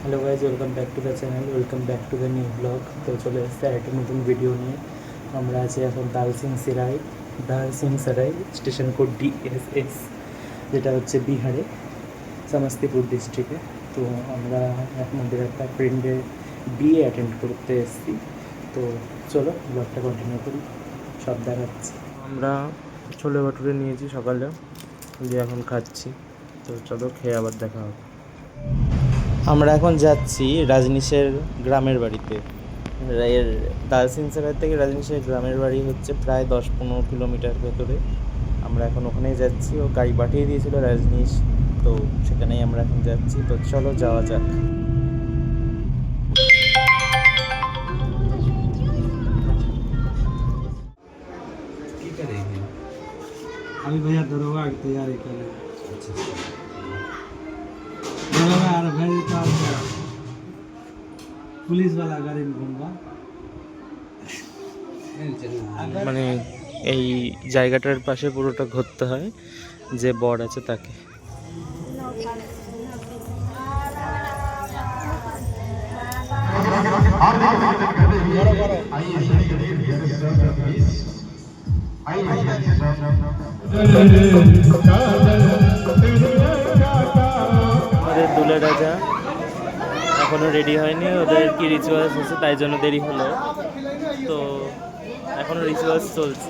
Hello guys, welcome back to the channel, welcome back to the new blog. তো চলে এসেছে একটা নতুন ভিডিও নিয়ে। আমরা আছি এখন দালসিংসরাই স্টেশন কোড DSS, যেটা হচ্ছে বিহারে সমস্তিপুর ডিস্ট্রিক্টে। তো আমরা আমাদের একটা ফ্রেন্ডের বিয়ে অ্যাটেন্ড করতে এসেছি। তো চলো ব্লগটা কন্টিনিউ করি, সব দেখাচ্ছি। আমরা ছোলে ভাটুরে নিয়েছি সকালে, যে এখন খাচ্ছি। তো চলো খেয়ে আবার দেখা হবে। আমরা এখন যাচ্ছি রাজনীশের গ্রামের বাড়িতে। এর দালসিংসরাই থেকে রাজনীশের গ্রামের বাড়ি হচ্ছে প্রায় 10-15 কিলোমিটার ভেতরে। আমরা এখন ওখানেই যাচ্ছি। ও গাড়ি পাঠিয়ে দিয়েছিল রাজনীশ, তো সেখানেই আমরা এখন যাচ্ছি। তো চলো যাওয়া যাক। अभी भैया दरोगा की तैयारी कर रहे हैं। दरोगा यार भाई का पुलिस वाला गाड़ी में घूमगा। মানে এই জায়গাটার পাশে পুরোটা ঘুরতে হয়, যে বর আছে তাকে। আমাদের দুলে রাজা এখনো রেডি হয়নি, ওদের কি রিচুয়ালস আছে তাই জন্য দেরি হলো। তো এখনো রিচুয়ালস চলছে।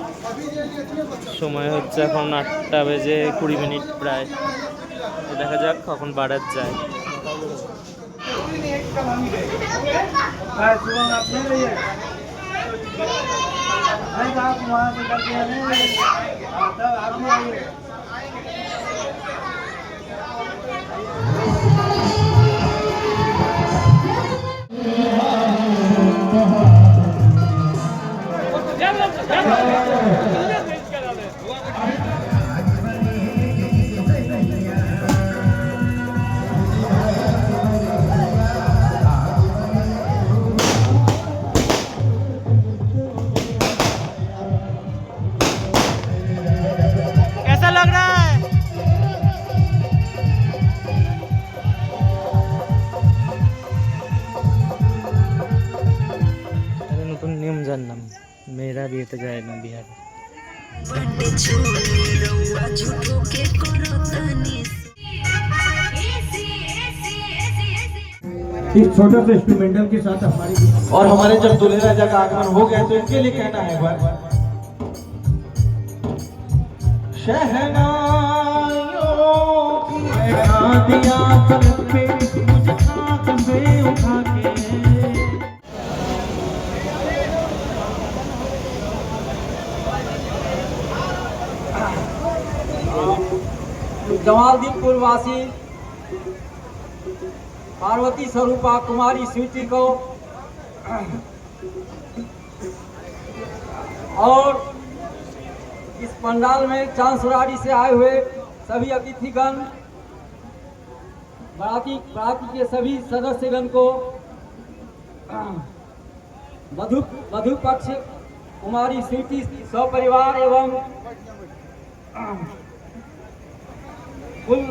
সময় হচ্ছে এখন 8:20 প্রায়। তো দেখা যাক কখন বারাত যায়। कैसा लग रहा है? নতুন নিয়ম জানলাম, মেয়েরা বিয়েতে যায় না বিহারে। इस छोटे से इंस्ट्रूमेंटल के साथ हमारी और हमारे जब दूल्हे राजा का आगमन हो गया तो इनके लिए कहना है बार शहनाइयों की बैठा दिया पलक पे मुझे खाक पे उठा के। जमालदीपुर वासी पार्वती स्वरूपा कुमारी स्वीटी को और इस पंडाल में चांसुराड़ी से आए हुए सभी अतिथिगण, बाराती के सभी सदस्यगण को वधु पक्ष कुमारी स्वीटी सपरिवार एवं कुल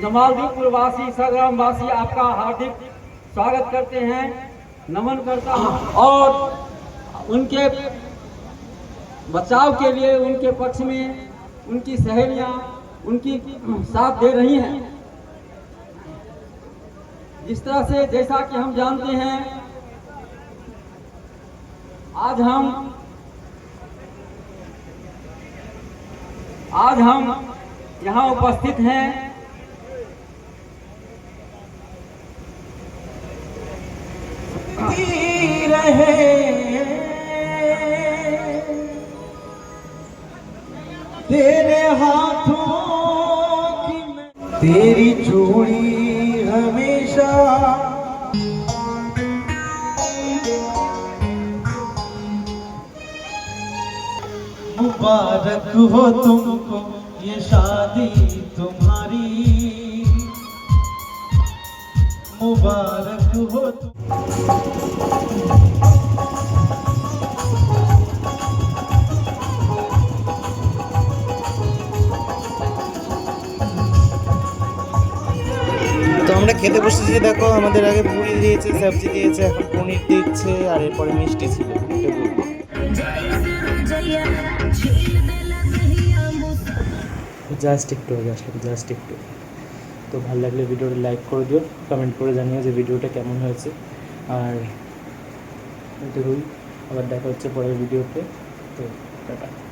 जमालदीपुर वासी सग्राम वासी आपका हार्दिक स्वागत करते हैं, नमन करता हूं। और उनके बचाव के लिए उनके पक्ष में उनकी सहेलियां उनकी साथ दे रही हैं। जिस तरह से जैसा कि हम जानते हैं, आज हम यहाँ उपस्थित हैं रहे तेरे हाथों की तेरी चूड़ी हमेशा मुबारक हो तुमको ये शादी तुम्हारी, मुबारक हो তো আমরা খেতে বসেছি, দেখো আমাদের আগে পুরি দিয়েছে, সবজি দিয়েছে, এখন পনির দিচ্ছে, আর এরপরে মিষ্টি ছিল। জাস্ট একটু আগে আসলাম, জাস্ট একটু। তো ভালো লাগলে ভিডিওটা লাইক করে দিও, কমেন্ট করে জানিও যে ভিডিওটা কেমন হয়েছে। আর এটুকুই, আবার দেখা হচ্ছে পরের ভিডিওতে। তো টাটা।